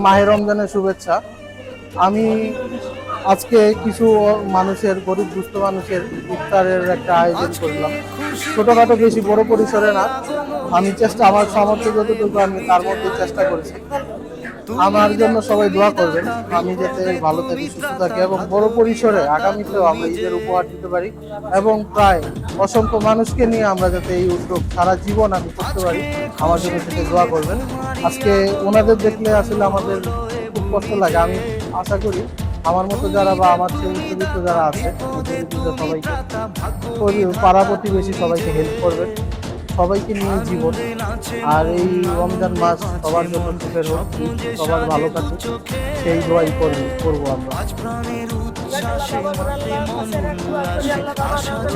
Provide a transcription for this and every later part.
মাহে রমজানের শুভেচ্ছা। আমি আজকে কিছু মানুষের গরিব দুস্থ মানুষের ইফতারের একটা আয়োজন করলাম, ছোটখাটো, বেশি বড় পরিসরে না। আমি আমার সামর্থ্য যতটুকু আমি তার মধ্যে চেষ্টা করেছি। আমার জন্য সবাই দোয়া করবেন, আমি যাতে ভালো থাকি, সুস্থ থাকি এবং বড় পরিসরে আগামীতেও আমরা ঈদের উপহার দিতে পারি এবং প্রায় অসংখ্য মানুষকে নিয়ে আমরা যাতে এই উদ্যোগ সারা জীবন আমি করতে পারি, আমার জন্য সেটা দোয়া করবেন। আজকে ওনাদের দেখলে আসলে আমাদের খুব কষ্ট লাগে। আমি আশা করি আমার মতো যারা বা আমার চরিত্র যারা আছে সবাইকে, পাড়া প্রতিবেশী সবাইকে হেল্প করবেন, সবাইকে নিয়ে জীবন। আর এই রমজান মাস সবার জন্য সুখের হোক, সবার ভালো কাটুক, সেই দোয়াই করবো আমরা।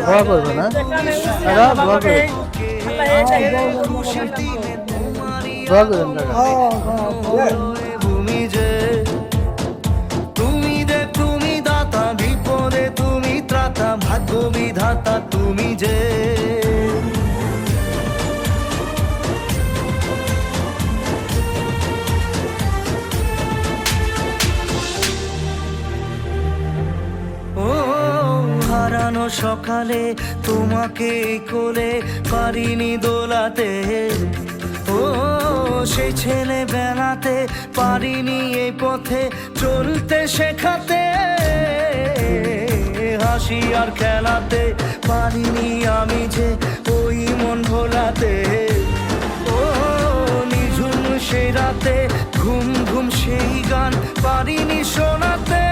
দোয়া করবে না দাদা, দোয়া করবে, দোয়া করবেন দাদা। ভাগ্য বিধাতা তুমি যে হারানো সকালে তোমাকে কোলে পারিনি দোলাতে, ও সেই ছেলে বেলাতে পারিনি এই পথে চলতে শেখাতে, হাসি আর খেলাতে পারিনি আমি যে ওই মন ভোলাতে, ও নিঝুম সেই রাতে ঘুম ঘুম সেই গান পারিনি শোনাতে,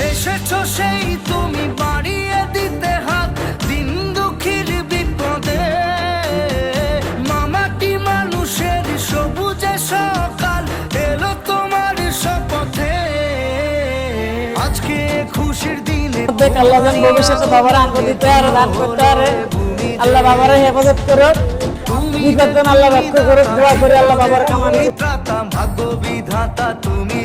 এসেছো সেই তুমি বাড়িয়ে দিতে হাত দিন দুঃখীর বিপদে, মামাটি মানুষের সবুজে সকাল এলো তোমার শপথে, আজকে খুশির দিনে আল্লাহ যেন ভবিষ্যতে বাবার আঙ্গ দিতে আর দান করতে পারে। আল্লাহ বাবার হেফাজত করো, বিপদ আল্লাহ রক্ষা করো, দোয়া করে আল্লাহ বাবার কামানি। ভাগ্য বিধাতা তুমি